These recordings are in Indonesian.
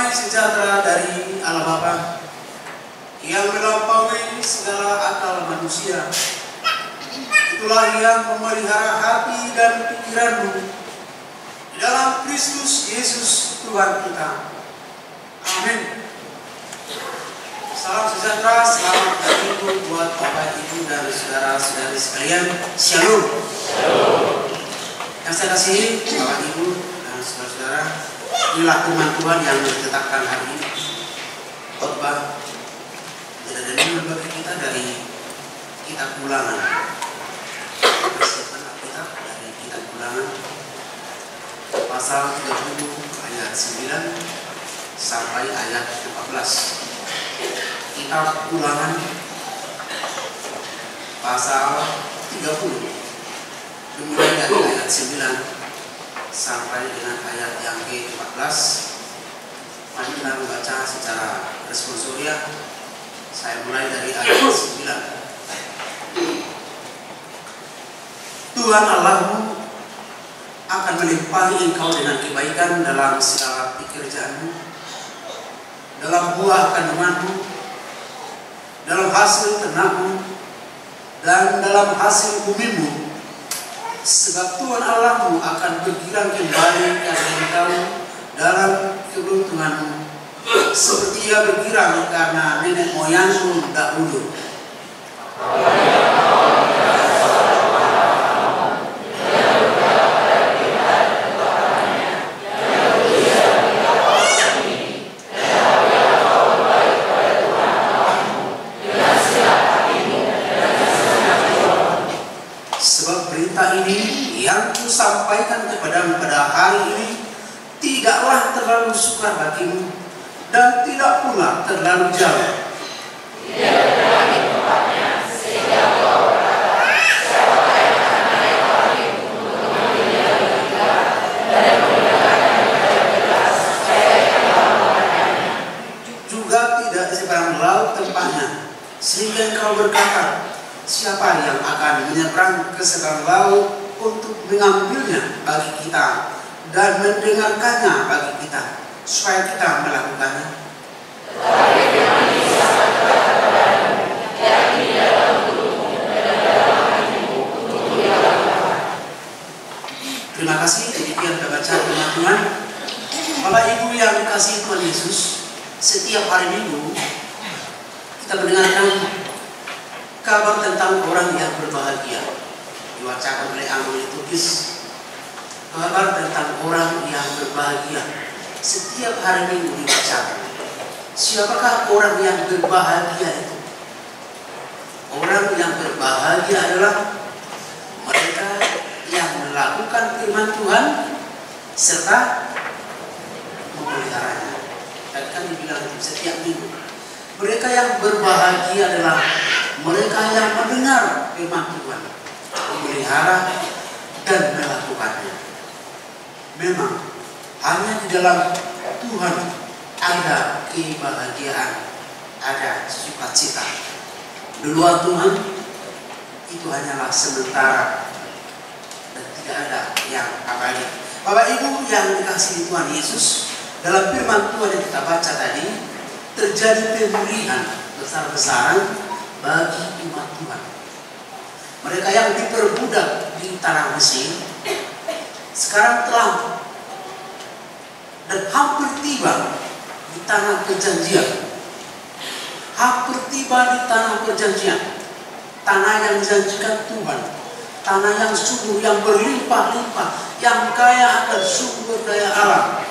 Damai sejahtera dari Allah Bapa yang melampaui segala akal manusia, itulah yang memelihara hati dan pikiranmu di dalam Kristus Yesus Tuhan kita. Amin. Salam sejahtera, selamat Minggu buat Bapak, Ibu, dan saudara-saudari sekalian. Shalom. Yang saya kasihi Bapak, Ibu, dan saudara-saudara, inilah firman Tuhan yang ditetapkan hari ini. Khotbah dan ini bagi kita dari kitab Ulangan. Persiapan Alkitab dari kitab Ulangan pasal 30 ayat 9 sampai ayat 14. Kitab Ulangan pasal 30 dimulai dari ayat 9 sampai dengan ayat yang ke-14. Mari kita membaca secara responsorial. Saya mulai dari ayat 9. Tuhan Allahmu akan melimpahi engkau dengan kebaikan dalam segala pekerjaanmu, dalam buah kandunganmu, dalam hasil ternakmu, dan dalam hasil bumimu. Sebab Tuhan Allahmu akan bergirang kembali karena engkau dalam keberuntunganmu, seperti ia bergirang karena nenek moyangmu dahulu. Sampaikan kepadamu pada hari ini tidaklah terlalu sukar bagimu dan tidak pula terlalu jauh. Tidak berani tempatnya sehingga kau berkata, siapakah yang akan naik lagi untuk mengambil dia ketiga dan membedakannya menjadi belas supaya ia melakukannya. Juga tidak di seberang laut tempatnya sehingga kau berkata, siapa yang akan menyeberang ke seberang laut untuk mengambilnya bagi kita dan mendengarkannya bagi kita supaya kita melakukannya. Tetapi firman Isa berkata kepadamu, yakni dalam mulutmu dan dalam hatimu untuk dilakukan. Terima kasih. Demikian kita baca firman Tuhan. Bapak Ibu yang dikasihi Tuhan Yesus, setiap hari Minggu kita mendengarkan kabar tentang orang yang berbahagia. Diwacakan oleh Antoni Tugas, kabar tentang orang yang berbahagia. Setiap hari Minggu dibacakan. Siapakah orang yang berbahagia itu? Orang yang berbahagia adalah mereka yang melakukan firman Tuhan serta memeliharanya. Tadi kan dibilang setiap minggu. Mereka yang berbahagia adalah mereka yang mendengar firman Tuhan, memelihara dan melakukannya. Memang hanya di dalam Tuhan ada kebahagiaan, ada sukacita. Di luar Tuhan itu hanyalah sementara dan tidak ada yang abadi. Bapak Ibu yang dikasihi Tuhan Yesus, dalam firman Tuhan yang kita baca tadi, terjadi pemulihan besar-besaran bagi umat Tuhan. Mereka yang diperbudak di tanah Mesir sekarang telah dan hampir tiba di tanah perjanjian. Hampir tiba di tanah perjanjian, tanah yang dijanjikan Tuhan, tanah yang subur, yang berlimpah-limpah, yang kaya akan sumber daya alam,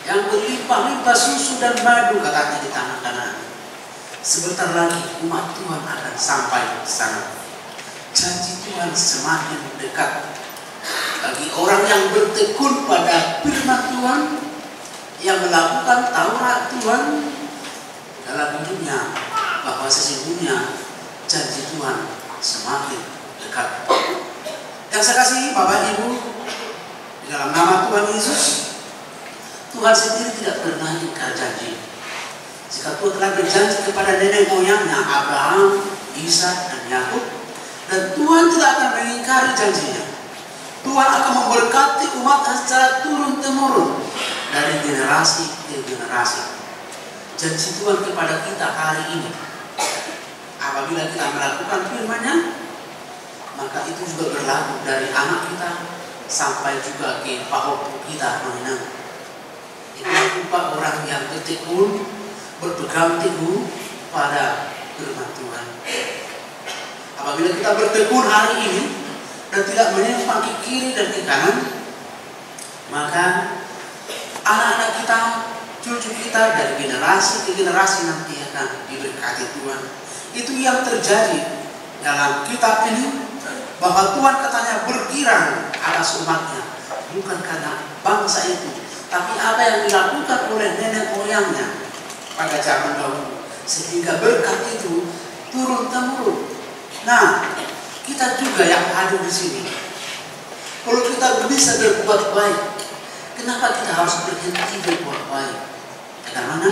yang berlimpah-limpah susu dan madu, katanya di tanah Kanaan. Sebentar lagi umat Tuhan akan sampai ke sana. Janji Tuhan semakin dekat bagi orang yang bertekun pada firman Tuhan, yang melakukan Taurat Tuhan dalam hidupnya, bahwa sesungguhnya janji Tuhan semakin dekat. Yang saya kasihi Bapak Ibu, di dalam nama Tuhan Yesus, Tuhan sendiri tidak pernah ingkar janji. Jika Tuhan telah berjanji kepada nenek moyangnya Abraham, Ishak, dan Yakub, dan Tuhan tidak akan mengingkari janjinya. Tuhan akan memberkati umat secara turun-temurun dari generasi ke ke generasi. Janji Tuhan kepada kita hari ini, apabila kita melakukan firman-Nya, maka itu juga berlaku dari anak kita sampai juga ke pahok kita mengenang. Itulah rupa orang yang bertekun, berpegang teguh pada firman Tuhan. Apabila kita bertekun hari ini dan tidak menyimpang ke kiri dan ke kanan, maka anak-anak kita, cucu kita dari generasi ke generasi nanti akan diberkati Tuhan. Itu yang terjadi dalam kitab ini, bahwa Tuhan katanya bergirang atas umatnya, bukan karena bangsa itu, tapi apa yang dilakukan oleh nenek moyangnya pada zaman dahulu, sehingga berkat itu turun temurun. Nah, kita juga yang hadir di sini, kalau kita bisa berbuat baik, kenapa kita harus berhenti berbuat baik? Karena mana?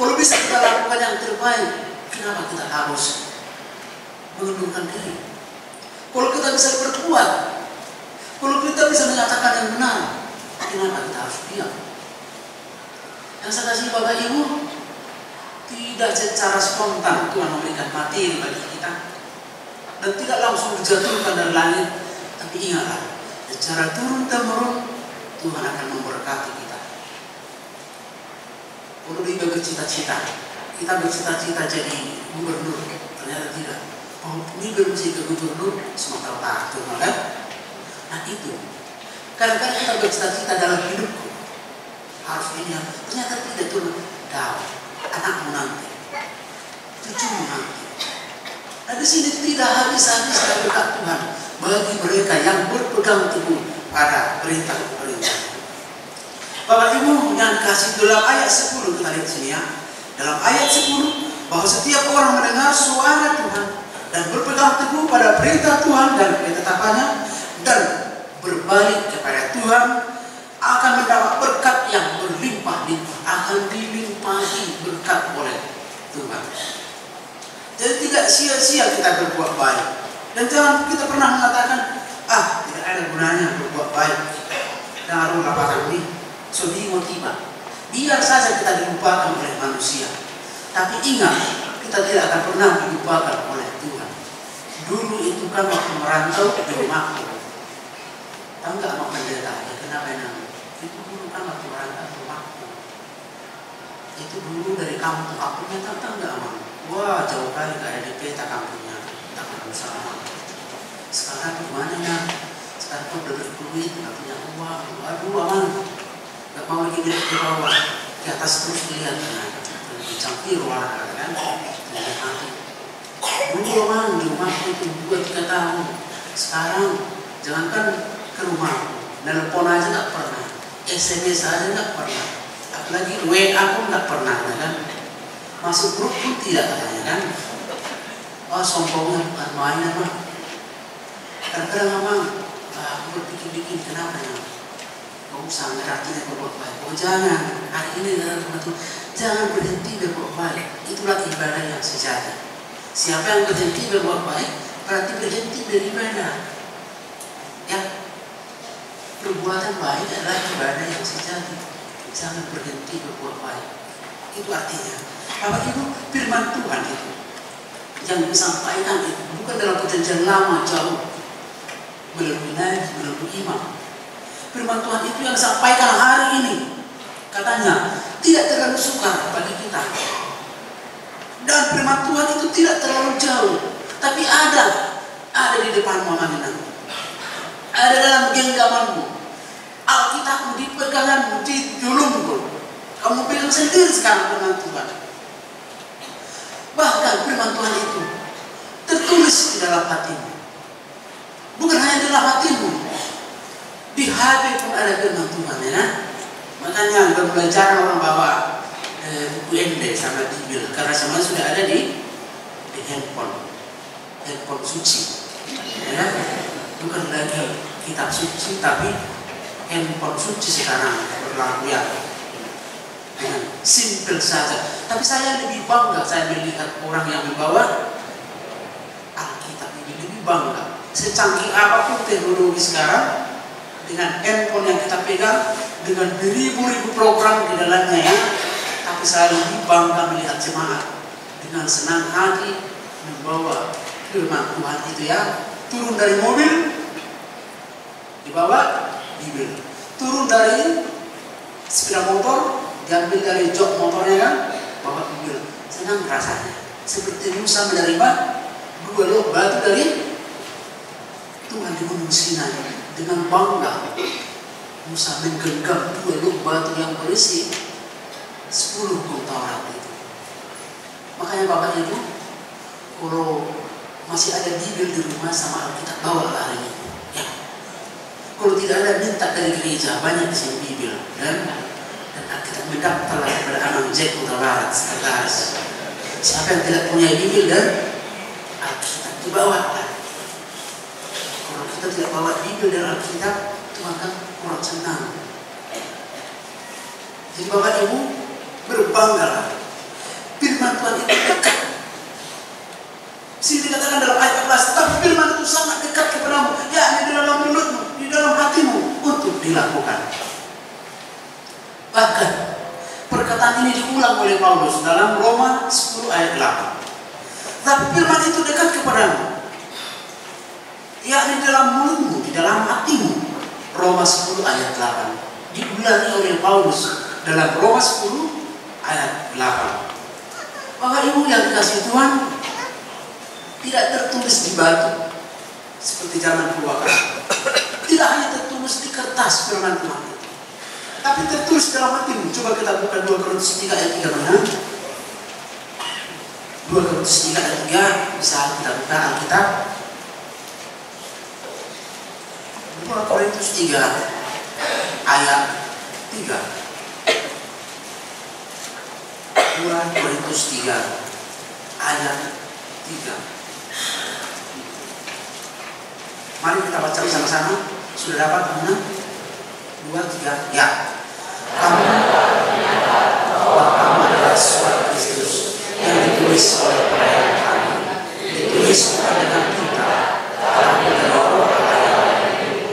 Kalau bisa kita lakukan yang terbaik, kenapa kita harus mengundurkan diri? Kalau kita bisa berbuat, kalau kita bisa menyatakan yang benar, kenapa kita harus diam? Yang saya kasih Bapak Ibu, tidak secara spontan Tuhan memberikan materi bagi kita, dan tidak langsung dijatuhkan dari langit. Tapi ingatlah, secara turun-temurun Tuhan akan memberkati kita. Kalau dia bercita-cita, kita bercita-cita jadi gubernur, ternyata tidak. Oh, ini bermusik ke gubernur Sumatera Utara, kan? Nah itu, kadang-kadang kita bercita-cita dalam hidupku harus ini, ternyata tidak tuh. Tahu, anakmu nanti, cucumu nanti. Nah di sini tidak habis-habis dari berkat Tuhan bagi mereka yang berpegang teguh pada perintah-perintah. Bapak Ibu yang kasih, dalam ayat 10 kita lihat sini ya. Dalam ayat 10, bahwa setiap orang mendengar suara Tuhan dan berpegang teguh pada perintah Tuhan dan ketetapannya, dan berbalik kepada Tuhan, akan mendapat berkat yang berlimpah-limpah, akan dilimpahi berkat oleh Tuhan. Jadi tidak sia-sia kita berbuat baik. Dan jangan kita pernah mengatakan, tidak ada gunanya berbuat baik. Dan orang lapangan ini, sedih tiba. Biar saja kita dilupakan oleh manusia. Tapi ingat, kita tidak akan pernah dilupakan oleh Tuhan. Dulu itu kan waktu merantau di rumahku. Tahu nggak mau pendeta? Ya kenapa namanya? Itu dulu kan waktu merantau di rumahku. Itu dulu dari kampung kampungnya tahu nggak Amang? Wah jauh kali nggak ada di peta kampungnya. Tak pernah bersama. Sekarang gimana ya? Sekarang kau udah berduit, nggak punya uang. Aduh Amang, nggak mau lagi lihat di bawah, di atas terus lihat. Campur warna kan, tidak mati. Dulu Amang di rumahku itu 2-3 tahun. Sekarang jangankan ke rumah, nelpon aja nggak pernah, SMS aja nggak pernah, apalagi WA pun nggak pernah, kan? Masuk grup pun tidak katanya kan? Oh sombongnya bukan main Amang. Kadang-kadang Amang, aku berpikir-pikir kenapa ya? Kau usah ngeratinya berbuat baik. Oh jangan, hari ini dalam Tuhan, jangan berhenti berbuat baik. Itulah ibadah yang sejati. Siapa yang berhenti berbuat baik, berarti berhenti dari ibadah. Ya, perbuatan baik adalah ibadah yang sejati. Jangan berhenti berbuat baik. Itu artinya, Bapak Ibu, firman Tuhan itu yang disampaikan itu bukan dalam perjanjian lama jauh, melalui nabi, melalui imam. Firman Tuhan itu yang disampaikan hari ini, katanya tidak terlalu sukar bagi kita. Dan firman Tuhan itu tidak terlalu jauh, tapi ada di depanmu Amanina. Ada dalam genggamanmu. Alkitabmu di peganganmu, di julungmu. Kamu pegang sendiri sekarang firman Tuhan. Bahkan firman Tuhan itu tertulis di dalam hatimu. Bukan hanya di dalam hatimu, di HP pun ada firman Tuhan ya. Makanya mulai jarang orang bawa buku MD sama Bible, karena semuanya sudah ada di handphone suci ya. Bukan lagi kitab suci, tapi handphone suci sekarang berlaku ya, dengan simple saja. Tapi saya lebih bangga saya melihat orang yang membawa Alkitab ini, lebih bangga. Secanggih apapun teknologi sekarang, dengan handphone yang kita pegang, dengan beribu-ribu program di dalamnya ya, tapi selalu bangga melihat jemaat dengan senang hati membawa firman Tuhan itu ya, turun dari mobil dibawa Bible, turun dari sepeda motor diambil dari jok motornya kan, bawa Bible, senang rasanya seperti Musa menerima 2 loh batu dari Tuhan di Gunung Sinai. Dengan bangga Musa menggenggam 2 loh batu yang berisi 10 hukum Taurat itu. Makanya Bapak Ibu, kalau masih ada Bible di rumah sama Alkitab, bawa hari ini ya. Kalau tidak ada, minta dari gereja, banyak di sini Bible dan Alkitab, mendaftarlah kepada anak Jack Kota Barat sekretaris. Siapa yang tidak punya Bible dan Alkitab, dibawa. Kalau kita tidak bawa Bible dan Alkitab, itu akan kurang senang. Jadi Bapak Ibu, berbanggalah. Firman Tuhan itu dekat. Sini dikatakan dalam ayat 14, tapi firman itu sangat dekat kepadamu, yakni di dalam mulutmu, di dalam hatimu, untuk dilakukan. Bahkan perkataan ini diulang oleh Paulus dalam Roma 10 ayat 8. Tapi firman itu dekat kepadamu, yakni di dalam mulutmu, di dalam hatimu. Roma 10 ayat 8 diulangi oleh Paulus dalam Roma 10 ayat 8. Bapak Ibu yang dikasih Tuhan, tidak tertulis di batu seperti zaman purwakarta. Tidak hanya tertulis di kertas firman Tuhan itu, tapi tertulis dalam hatimu. Coba kita buka 2 Korintus 3 ayat 3 mana? 2 Korintus 3 ayat 3, bisa kita buka Alkitab. 2 Korintus 3 ayat 3. 2 Korintus 3 ayat 3. Mari kita baca bersama-sama. Sudah dapat teman-teman? 2, 3, ya. Kamu bahwa kamu adalah surat Kristus yang ditulis oleh pelayan kami, ditulis bukan dengan kita, tetapi dengan Roh Allah,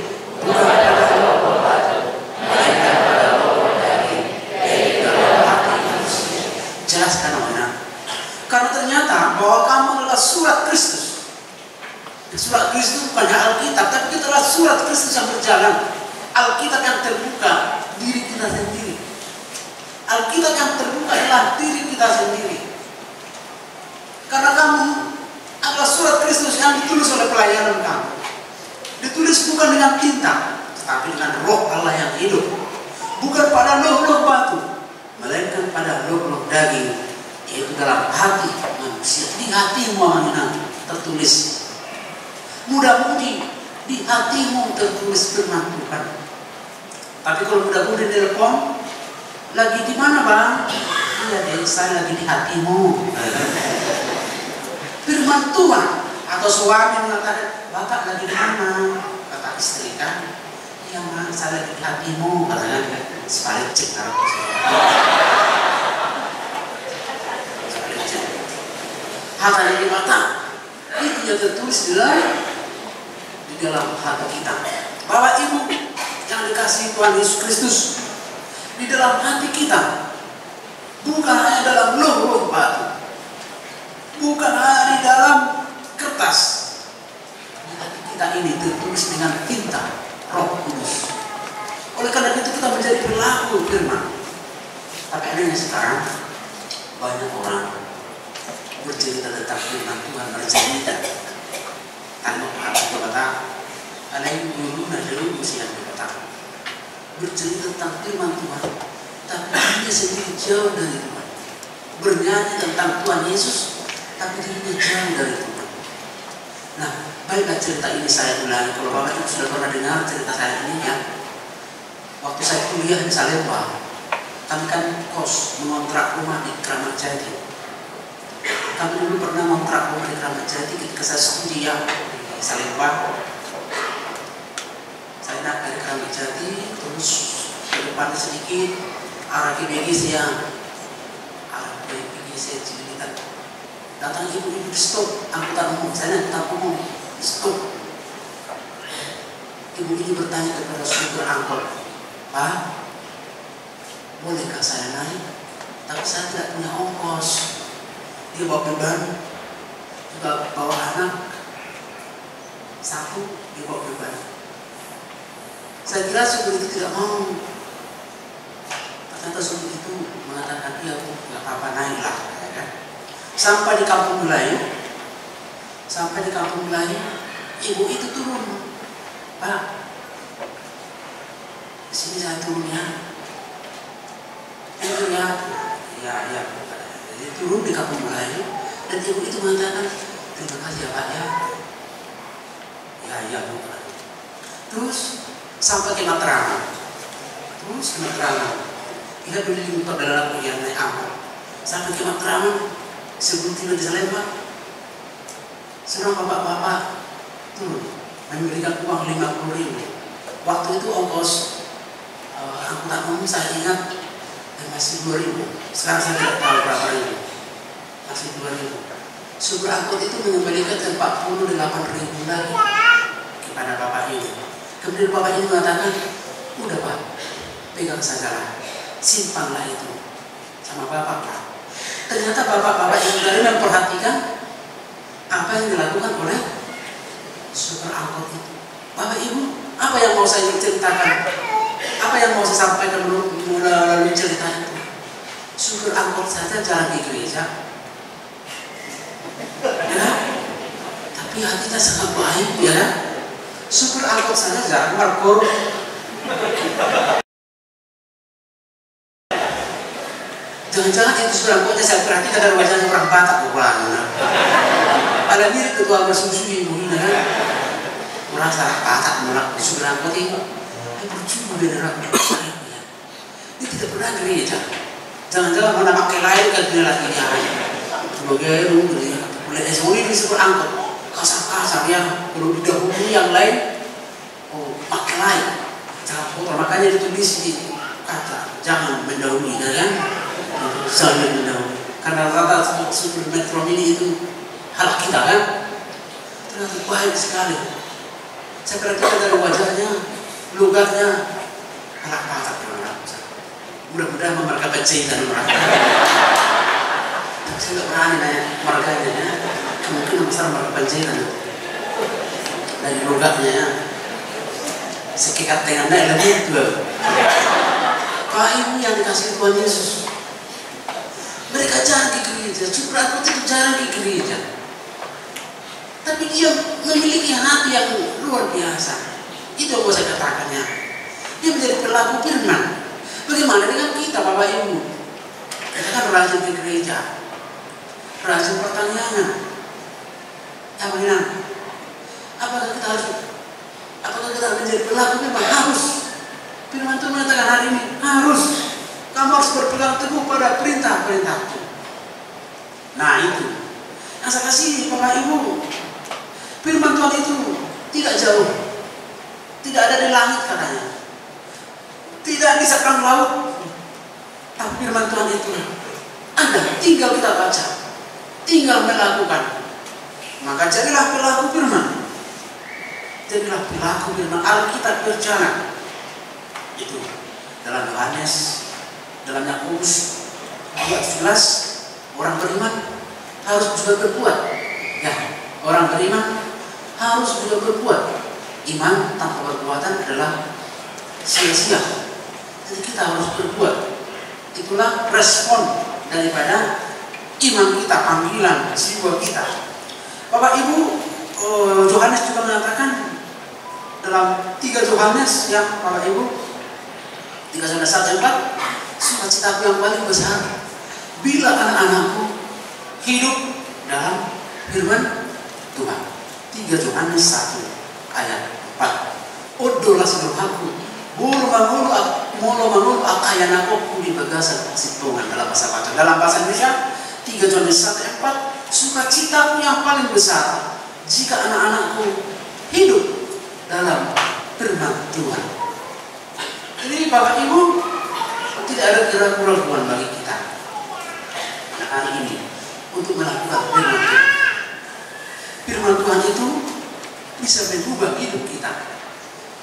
bukan pada roh batu, melainkan pada roh daging, yaitu dalam hati manusia. Jelaskan mana? Karena ternyata bahwa kamu adalah surat Kristus. Surat Kristus bukan Alkitab, tapi kita adalah surat Kristus yang berjalan. Alkitab yang terbuka diri kita sendiri. Alkitab yang terbuka adalah diri kita sendiri. Karena kamu adalah surat Kristus yang ditulis oleh pelayanan kamu. Ditulis bukan dengan tinta, tetapi dengan Roh Allah yang hidup. Bukan pada loh-loh batu, melainkan pada loh-loh daging, yaitu dalam hati manusia. Di hatimu amanah tertulis. Mudah-mudi di hatimu tertulis firman Tuhan. Tapi kalau mudah-mudi telepon, lagi di mana bang? Iya deh, saya lagi di hatimu. Firman Tuhan. Atau suami mengatakan, bapak lagi di mana? Kata istri kan, iya mak, saya lagi di hatimu. Katanya sebalik cek taruh. Sebalik cek. Hatanya di mata. Itu yang tertulis di dalam hati kita. Bapak Ibu yang dikasihi Tuhan Yesus Kristus, di dalam hati kita, bukan hanya dalam loh-loh batu, bukan hanya di dalam kertas, di hati kita ini tertulis dengan tinta Roh Kudus. Oleh karena itu kita menjadi pelaku firman. Tapi adanya sekarang banyak orang bercerita tentang firman Tuhan, bercerita tanpa kata ada yang dulu mesti yang berkata bercerita tentang firman Tuhan, tapi dirinya sendiri jauh dari Tuhan. Bernyanyi tentang Tuhan Yesus, tapi dirinya jauh dari Tuhan. Nah, baiklah cerita ini saya ulangi. Kalau Bapak Ibu sudah pernah dengar cerita saya ini ya, waktu saya kuliah di Salemba, kami kan kos mengontrak rumah di Kramat Jati. Kami dulu pernah mengontrak rumah di Kramat Jati ketika saya studi ya di Salemba. Saya nak dari Kramat Jati terus ke depan sedikit arah KBG saya Cililitan. Datang ibu-ibu di stop angkutan umum, saya angkutan umum di stop. Ibu ini bertanya kepada supir angkot, "Pak, bolehkah saya naik? Tapi saya tidak punya ongkos." Dia bawa beban, juga bawa anak satu, dia bawa beban. Saya kira supir itu tidak mau. Ternyata supir itu mengatakan, "Iya Bu, nggak apa-apa, naiklah." Ya kan? Sampai di Kampung Melayu, ibu itu turun, "Pak, di sini saya turun ya." Itu ya. Jadi turun di Kampung Melayu dan ibu itu mengatakan, "Terima kasih ya Pak ya." Ya Bu. Terus sampai ke Matraman. Kita beli di perdagangan yang naik angkot. Sampai ke Matraman, sebelum tiba di Salemba, seorang bapak-bapak turun memberikan uang 50.000. Waktu itu ongkos angkutan umum saya ingat masih 2.000. Sekarang saya tidak tahu berapa ribu. Masih 2.000. Supir angkot itu mengembalikan 48.000 lagi kepada bapak ini. Kemudian bapak ini mengatakan, "Udah Pak, pegang sajalah, simpanlah itu sama bapak Pak." Ternyata bapak-bapak yang dari memperhatikan apa yang dilakukan oleh supir angkot itu. Bapak Ibu, apa yang mau saya ceritakan? Apa yang mau saya sampaikan melalui cerita itu? Supir angkot saja jarang di gereja, ya, tapi hatinya sangat baik, ya. Supir angkot saja jarang markor. Jangan-jangan itu supir angkotnya saya perhatikan dari wajahnya orang Batak, bukan? Ada mirip ketua bersusu ibu ini, kan? Merasa Batak menolak supir angkot itu. Percuma beneran. Dia tidak pernah gereja. Jangan-jangan mana pakai lain kan dia lagi nyari. Sebagai boleh esori di supir angkot kasar-kasar ya. Kalau didahului yang lain, pakai lain. Jangan kotor. Makanya ditulis di kata jangan mendahului, kan? Jangan mendahului. Karena rata supir Metro Mini itu hal kita, kan? Ternyata baik sekali. Saya perhatikan dari wajahnya, logatnya, anak Batak. Mudah-mudahan mereka pencinta mereka. Saya nggak berani nanya marganya, ya. Kemungkinan besar mereka pencinta dari logatnya, ya. Sekikat dengan naik lebih tua. Pak Ibu yang dikasih Tuhan Yesus, mereka jarang ke gereja. Supir angkot itu jarang ke gereja, tapi dia memiliki hati yang luar biasa. Itu yang mau saya katakannya. Dia menjadi pelaku firman. Bagaimana dengan kita, Bapak Ibu? Kita kan rajin ke gereja, rajin pertanyaan. Apa ini? Apakah kita menjadi pelaku firman? Harus. Firman Tuhan mengatakan hari ini harus. Kamu harus berpegang teguh pada perintah-perintahku. Nah itu. Nah saya kasih Bapak Ibu, firman Tuhan itu tidak jauh, tidak ada di langit katanya, tidak di seberang laut, tapi firman Tuhan itu ada, tinggal kita baca, tinggal melakukan. Maka jadilah pelaku firman. Jadilah pelaku firman. Alkitab berjalan itu dalam Yohanes, dalam Yakobus 2:11, orang beriman harus juga berbuat. Ya, orang beriman harus juga berbuat. Iman tanpa perbuatan adalah sia-sia. Jadi kita harus berbuat. Itulah respon daripada iman kita, panggilan jiwa kita. Bapak Ibu, Yohanes juga mengatakan dalam 3 Yohanes, ya Bapak Ibu, 3:1-4, sukacitaku yang paling besar bila anak-anakku hidup dalam firman Tuhan. 3 Yohanes 1:4. Odolah sebelumku, mulu akayan aku di bagasan situngan dalam bahasa Batak. Dalam bahasa Indonesia 3 Yohanes 1:4, sukacitaku yang paling besar jika anak-anakku hidup dalam firman Tuhan. Jadi Bapak Ibu, tidak ada keraguan bagi kita hari ini untuk melakukan firman Tuhan. Firman Tuhan itu bisa mengubah hidup kita.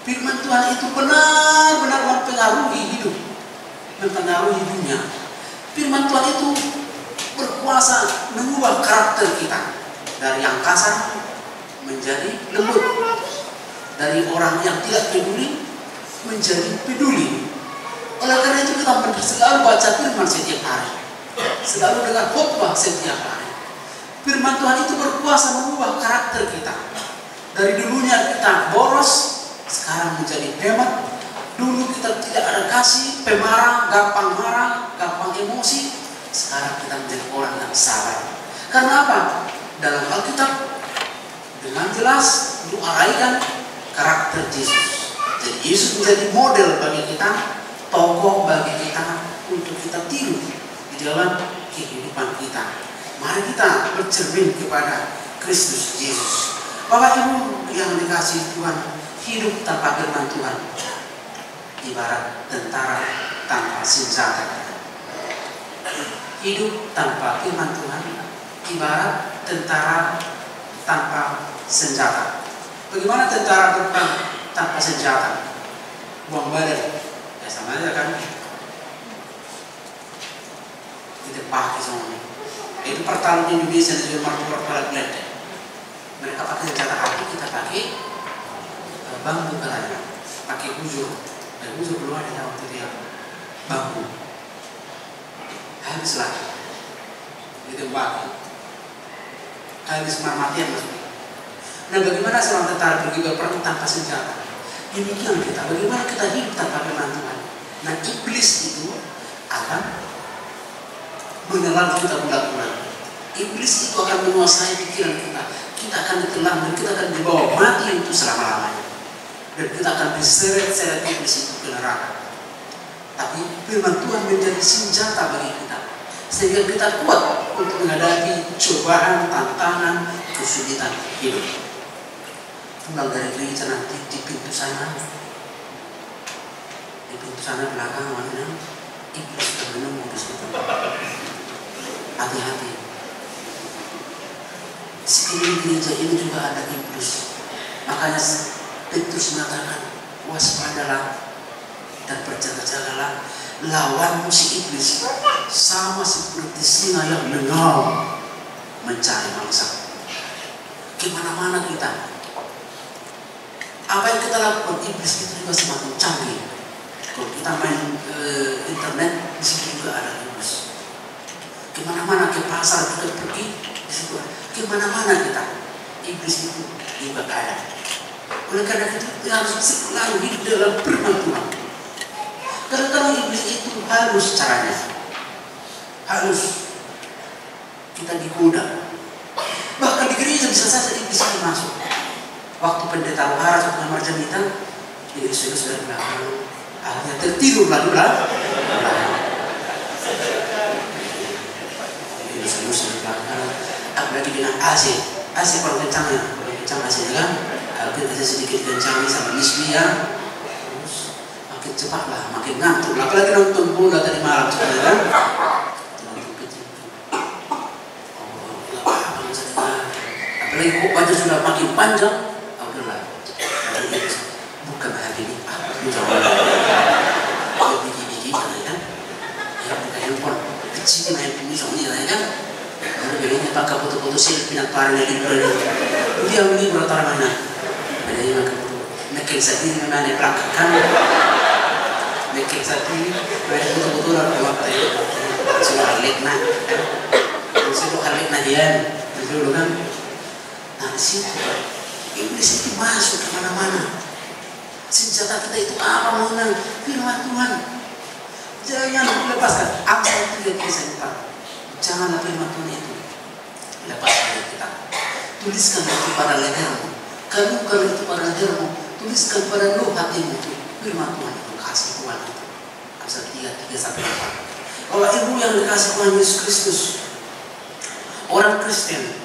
Firman Tuhan itu benar-benar mempengaruhi hidup, mempengaruhi dunia. Firman Tuhan itu berkuasa mengubah karakter kita dari yang kasar menjadi lembut, dari orang yang tidak peduli menjadi peduli. Oleh karena itu kita selalu baca firman setiap hari, selalu dengar khotbah setiap hari. Firman Tuhan itu berkuasa mengubah karakter kita. Dari dulunya kita boros, sekarang menjadi hemat. Dulu kita tidak ada kasih, pemarah, gampang marah, gampang emosi. Sekarang kita menjadi orang yang sabar. Karena apa? Dalam Alkitab dengan jelas diuraikan karakter Yesus. Jadi Yesus menjadi model bagi kita, tokoh bagi kita untuk kita tiru di dalam kehidupan kita. Mari kita bercermin kepada Kristus Yesus. Bapak Ibu yang dikasihi Tuhan, hidup tanpa firman Tuhan ibarat tentara tanpa senjata. Hidup tanpa firman Tuhan ibarat tentara tanpa senjata. Bagaimana tentara berperang tanpa senjata? Buang badan, ya sama aja kan? Kita pakai semuanya. Itu pertarungan Indonesia dan juga pertarungan Belanda. Mereka pakai senjata api, kita pakai bambu katanya, pakai bujur. Dan bujur belum ada waktu dia bambu. Habislah ditembaki, habis matian maksudnya. Nah, bagaimana seorang tentara pergi berperang tanpa senjata? Demikian kita, bagaimana kita hidup tanpa firman Tuhan? Nah, iblis itu akan menelan kita bulat-bulat. Iblis itu akan menguasai pikiran kita. Kita akan ditelan dan kita akan dibawa mati untuk selama-lamanya. Dan kita akan diseret-seret iblis itu ke neraka. Tapi firman Tuhan menjadi senjata bagi kita, sehingga kita kuat untuk menghadapi cobaan, tantangan, kesulitan hidup. Pulang dari gereja nanti di pintu sana belakang mana iblis sudah menunggu di situ. Hati-hati. Sekeliling gereja ini juga ada iblis. Makanya Petrus mengatakan, waspadalah dan berjaga-jagalah, lawanmu si iblis sama seperti singa yang mengaum mencari mangsa. Kemana-mana kita, apa yang kita lakukan, iblis itu juga semakin canggih. Kalau kita main internet, di situ juga ada iblis. Kemana-mana, ke pasar kita pergi, di situ. Kemana-mana kita, iblis itu juga ada. Oleh karena itu kita harus selalu hidup dalam firman Tuhan. Karena kalau iblis itu halus caranya, halus, kita digoda. Bahkan di gereja bisa saja iblis itu masuk. Waktu pendeta Luhara atau kamar jamitan, iblis itu sudah belakang, akhirnya tertidur lagi belakang. Iblis itu sudah belakang, apalagi dengan AC kalau kencangnya, kencang AC kan, kalau kita sedikit kencang sama misbia. Cepat lah, makin ngantuk. Apalagi nonton bola tadi malam sekali kan. Apalagi kok baju sudah makin panjang. Udahlah. Bukan hari ini. Biji-biji kan. Ya bukan handphone. Kecil handphone soalnya kan. Lalu belinya pakai foto-foto selfie nak tarik lagi dulu. Dia beli berapa mana? Ada yang makin sedih mana belakang. Bikin satu ini, mereka betul-betul orang waktu itu sudah halik nak, sudah halik nahian, dulu kan. Nah situ, iblis itu masuk kemana-mana. Senjata kita itu apa mana? Firman Tuhan. Jangan lepaskan. Apa itu yang kita lupa? Janganlah firman Tuhan itu lepaskan dari kita. Tuliskan itu pada lehermu, kalungkan itu pada lehermu, tuliskan pada lu hatimu itu firman Tuhan. Kasih Tuhan itu Amsal 3:3-4. Bapak Ibu yang dikasih Tuhan Yesus Kristus, orang Kristen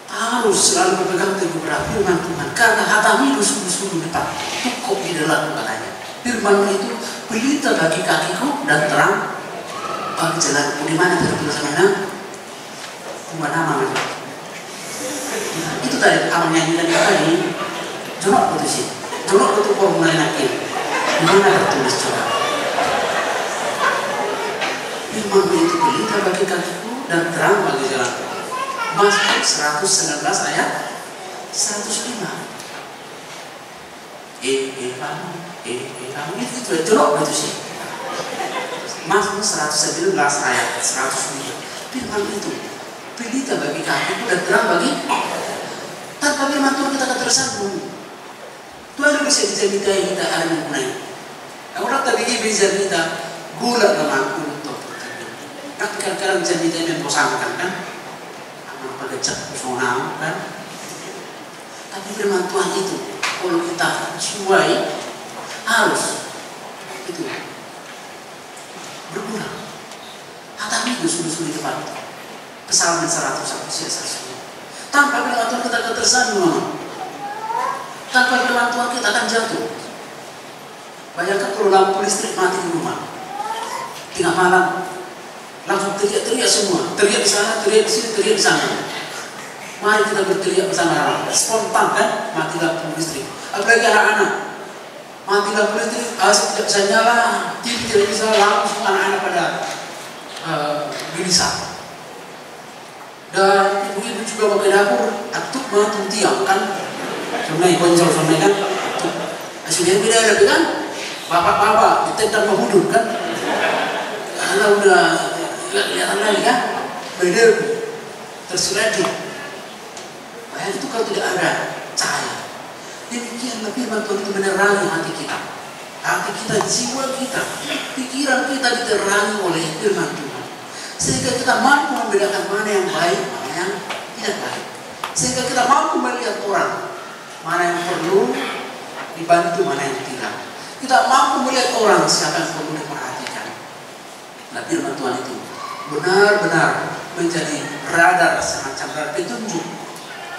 harus selalu berpegang teguh pada firman Tuhan, karena hatamu itu sungguh-sungguh depan cukup di dalam katanya. Firman itu pelita bagi kakiku dan terang bagi jalanku. Di mana tertulisnya? Nama itu tadi kamu nyanyikan tadi, coba putusin. Tolong untuk formulir yakin. Mana tertulis coba? Firman itu pelita bagi kakiku dan terang bagi jalanku. Mazmur 119 ayat 105. Kamu itu colok itu sih. Mazmur 119 ayat 105. Firman itu pelita bagi kakiku dan terang bagi. Tanpa firman Tuhan kita akan tersandung. Tuhan bisa dijadikan kita akan mulai. Orang tadi bisa kita gula dalam untuk. Tapi kadang-kadang jadi kita membosankan kan? Anak pada cek personal kan? Tapi firman Tuhan itu kalau kita sesuai harus itu berguna. Tapi itu sudah di depan. Psalm 101 tanpa firman Tuhan kita akan tersandung. Tanpa firman Tuhan kita akan jatuh. Bayangkan kalau lampu listrik mati di rumah, tengah malam langsung teriak-teriak semua, teriak di sana, teriak di sini, teriak di sana. Mari kita berteriak bersama, spontan kan, mati lampu listrik. Apalagi anak-anak, mati lampu listrik, AC tidak bisa nyala, TV tidak bisa, langsung anak-anak pada gelisah. Dan ibu-ibu juga pakai dapur, atuk matung tiang kan, sungai boncol sungai kan, sudah beda lagi kan, bapak-bapak ditendang menghudung kan, karena udah nggak kelihatan lagi kan, beda terseladi. Bayang itu kalau tidak ada cahaya. Demikianlah firman Tuhan itu menerangi hati kita, jiwa kita, pikiran kita diterangi oleh firman Tuhan, sehingga kita mampu membedakan mana yang baik, mana yang tidak baik, sehingga kita mampu melihat orang mana yang perlu dibantu, mana yang tidak. Kita mampu melihat orang siapa yang perlu diperhatikan. Nah, firman Tuhan itu benar-benar menjadi radar, semacam radar petunjuk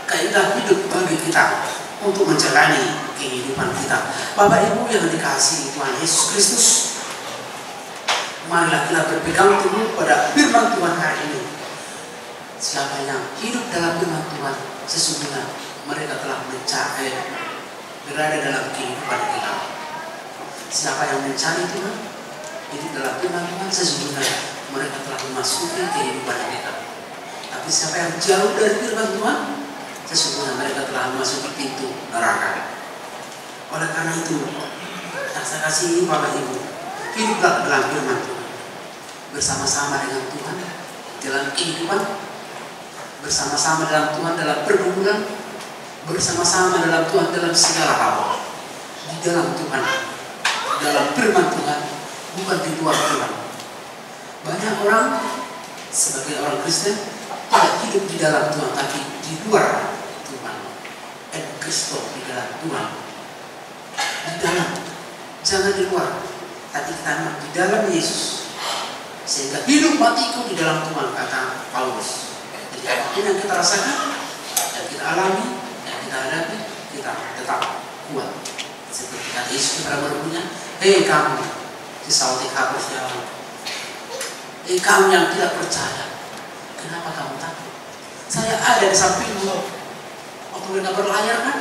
kaidah hidup bagi kita untuk menjalani kehidupan kita. Bapak Ibu yang dikasihi Tuhan Yesus Kristus, marilah kita berpegang teguh pada firman Tuhan hari ini. Siapa yang hidup dalam firman Tuhan, sesungguhnya mereka telah mencari, berada dalam kehidupan kita. Siapa yang mencari Tuhan, hidup dalam firman Tuhan, sesungguhnya mereka telah memasuki kehidupan kita. Tapi siapa yang jauh dari firman Tuhan, sesungguhnya mereka telah memasuki pintu neraka. Oleh karena itu, saya kasih Bapak Ibu, hiduplah dalam firman Tuhan, bersama-sama dengan Tuhan dalam kehidupan, bersama-sama dalam Tuhan dalam pergumulan, bersama-sama dalam Tuhan dalam segala hal. Di dalam Tuhan, dalam firman Tuhan, bukan di luar Tuhan. Banyak orang sebagai orang Kristen tidak hidup di dalam Tuhan, tapi di luar Tuhan. Kristo di dalam Tuhan, di dalam, jangan di luar, tapi kita di dalam Yesus, sehingga hidup matiku di dalam Tuhan, kata Paulus. Jadi apapun yang kita rasakan, yang kita alami, yang kita hadapi, kita tetap kuat. Seperti kata Yesus kepada murid-muridnya, hei kamu, si Saudi kabur jalan, hei kamu yang tidak percaya, kenapa kamu takut? Saya ada di sampingmu. Waktu mereka berlayar kan,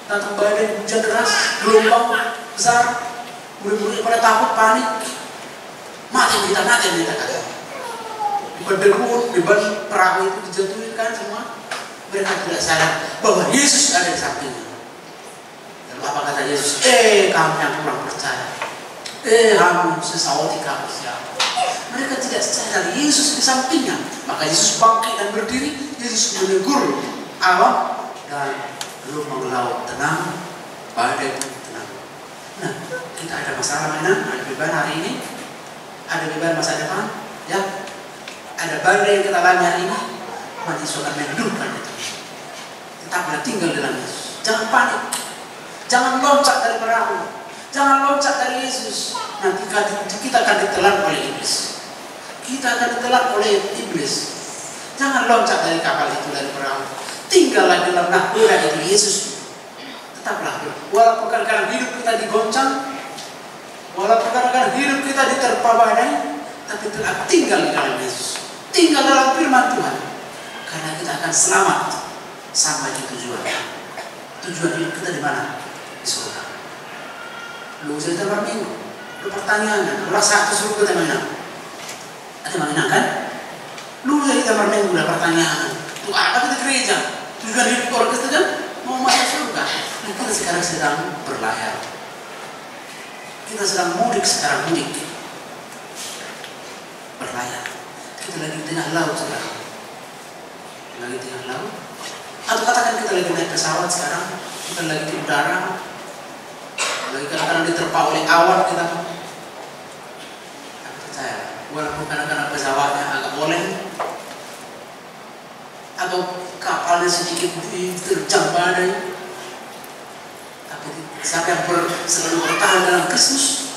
datang badai, hujan deras, gelombang besar, murid-murid pada takut, panik, mati kita kata. Berdegun, di perahu itu dijatuhin kan semua. Mereka tidak sadar bahwa Yesus ada di sampingnya. Lalu apa kata Yesus? Kamu yang kurang percaya. Kamu sesaudi kamu siapa? Mereka tidak sadar Yesus di sampingnya. Maka Yesus bangkit dan berdiri. Yesus menegur alam dan gelombang laut tenang, badai pun tenang. Nah, kita ada masalah mainan, ada beban hari ini, ada beban masa depan, ya. Ada badai yang kita alami hari ini, Tuhan Yesus akan mendurkan itu. Tetaplah tinggal dalam Yesus. Jangan panik, jangan loncat dari perahu, jangan loncat dari Yesus. Nanti kita akan ditelan oleh iblis. Kita akan ditelan oleh iblis. Jangan loncat dari kapal itu, dari perahu. Tinggallah dalam nahkoda itu Yesus. Tetaplah, walaupun kadang-kadang hidup kita digoncang, walaupun kadang-kadang hidup kita diterpa badai, tapi tetap tinggal di dalam Yesus. Tinggal dalam firman Tuhan. Karena kita akan selamat sampai di tujuan. Tujuan hidup kita di mana? di surga. Lu saya dalam minggu, lu pertanyaan, orang satu surga teman-teman. Ada menyenangkan? Lu saya dalam minggu ada pertanyaan. Untuk apa kita gereja? Tujuan hidup keluarga kita kan mau masuk surga. Nah, kita sekarang sedang berlayar. Kita sedang mudik sekarang, mudik. Berlayar. Kita lagi di tengah laut sekarang. Lagi di tengah laut. Atau katakan kita lagi naik pesawat sekarang. Kita lagi di udara. Lagi kadang-kadang diterpa oleh awan kita. Aku percaya, walaupun kadang-kadang pesawatnya agak oleng, atau kapalnya sedikit diterjang badai, tapi siapa yang selalu bertahan dalam Kristus,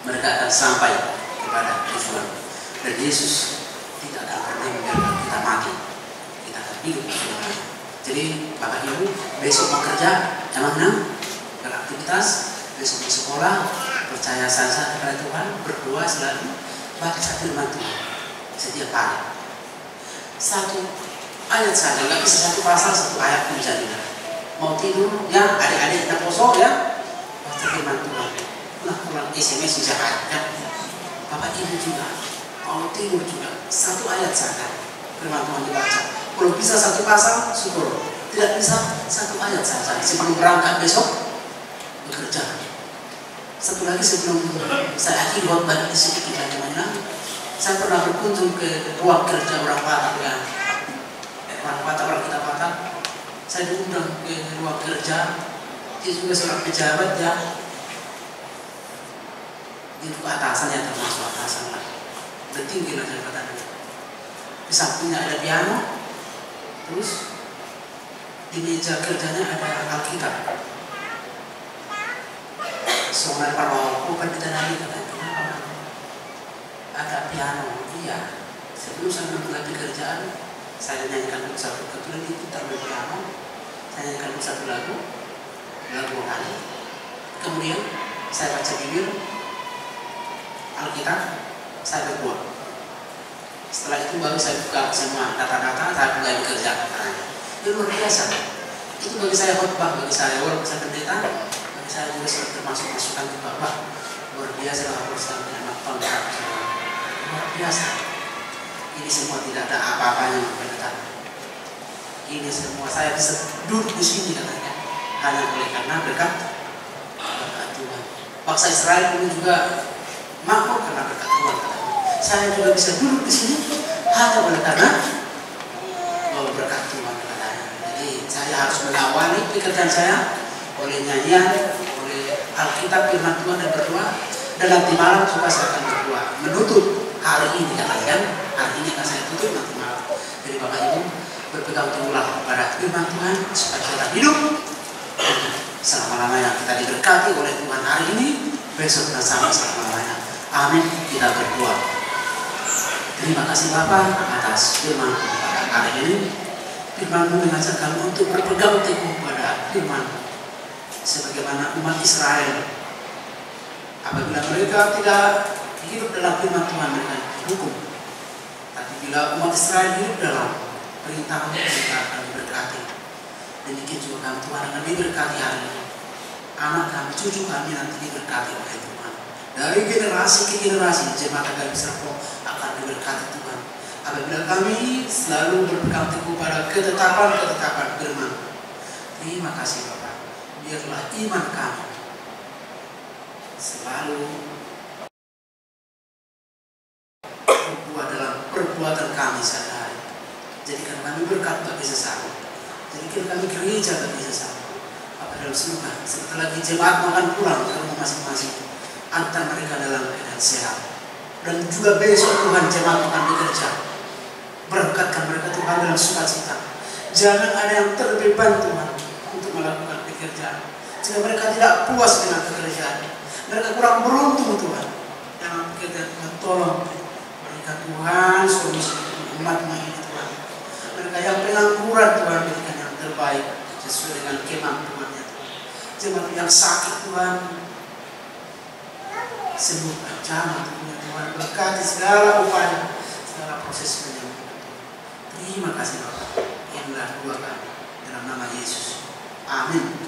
mereka akan sampai kepada tujuan. Dan Yesus tidak akan pernah membiarkan kita mati, kita akan hidup bersama. Jadi Bapak Ibu besok mau kerja, emang beraktivitas, besok di sekolah, percaya saja kepada Tuhan, berdoa selalu, baca firman Tuhan setiap hari. Satu ayat saja, nggak bisa satu pasal, satu ayat pun jadilah. Mau tidur, ya adik-adik kita poso ya, baca firman Tuhan. Pulang SMS bisa ayat. Bapak Ibu juga, mau tidur juga, satu ayat saja firman Tuhan dibaca. Kalau bisa satu pasal, syukur. Tidak bisa, satu ayat saja. Sebelum berangkat besok, bekerja. Satu lagi sebelum saya akhiri khotbah ini sedikit lagi mana, saya pernah berkunjung ke ruang kerja orang Batak ya, orang kita Batak. Saya diundang ke ruang kerja, dia juga seorang pejabat ya, itu atasannya termasuk atasan lah, udah tinggi lah jabatannya. Di sampingnya ada piano, terus di meja kerjanya ada Alkitab. Soalnya kalau bukan kita nanya kenapa ada piano, iya. Sebelum saya memulai pekerjaan, saya nyanyikan satu kebetulan diputar di piano, saya nyanyikan satu lagu vokal. Kemudian saya baca Bibel, Alkitab, saya berdoa. Setelah itu baru saya buka semua kata-kata, saya mulai bekerja. Itu luar biasa. Itu bagi saya khotbah, bagi saya walaupun saya pendeta. Saya juga termasuk masukan juga, Pak. Luar biasa lah bersama dengan tahun luar biasa. Ini semua tidak ada apa-apanya dengan ini semua saya bisa duduk di sini katanya hanya oleh karena berkat Tuhan. Bangsa Israel ini juga makmur karena berkat Tuhan katanya. Saya juga bisa duduk di sini hanya oleh karena berkat Tuhan katanya. Jadi saya harus mengawali pekerjaan saya oleh nyanyian, oleh Alkitab, firman Tuhan dan berdoa. Dan nanti malam juga saya akan berdoa menutup hari ini katanya. Hari ini akan saya tutup nanti malam. Jadi Bapak Ibu berpegang teguhlah pada firman Tuhan supaya kita hidup selama-lamanya. Kita diberkati oleh Tuhan hari ini, besok dan sampai selama-lamanya. Amin. Kita berdoa. Terima kasih Bapak atas firman pada hari ini. Firman-Mu mengajak kami untuk berpegang teguh pada firman sebagaimana umat Israel. Apabila mereka tidak hidup dalam firman Tuhan, mereka hukum. Tapi bila umat Israel hidup dalam perintah mereka akan diberkati. Demikian juga kami Tuhan akan diberkati hari ini. Anak kami, cucu kami nanti diberkati oleh Tuhan. Dari generasi ke generasi jemaat Agamis Serpong akan diberkati Tuhan. Apabila kami selalu berpegang teguh pada ketetapan-ketetapan firman. Terima kasih Bapak. Biarlah iman kami selalu berbuat dalam perbuatan kami sehari-hari. Jadikan kami berkat bagi sesama. Jadikan kami gereja bagi sesama. Apa dalam surga. Setelah lagi jemaat akan pulang ke rumah masing-masing. Antar mereka dalam keadaan sehat. Dan juga besok Tuhan jemaat akan bekerja. Berkatkan mereka Tuhan dalam sukacita. Jangan ada yang terbeban Tuhan untuk melakukan pekerjaan. Sehingga mereka tidak puas dengan pekerjaan. Mereka kurang beruntung Tuhan. Dalam pekerjaan Tuhan tolong berikan Tuhan solusi umat-Mu ini Tuhan. Mereka yang pengangguran Tuhan berikan yang terbaik sesuai dengan kemampuannya Tuhan. Jemaat yang sakit Tuhan sembuhkan jamaah Tuhan. Berkati segala upaya, segala proses penyembuhan. Terima kasih Bapak. Inilah doa kami dalam nama Yesus. Amin.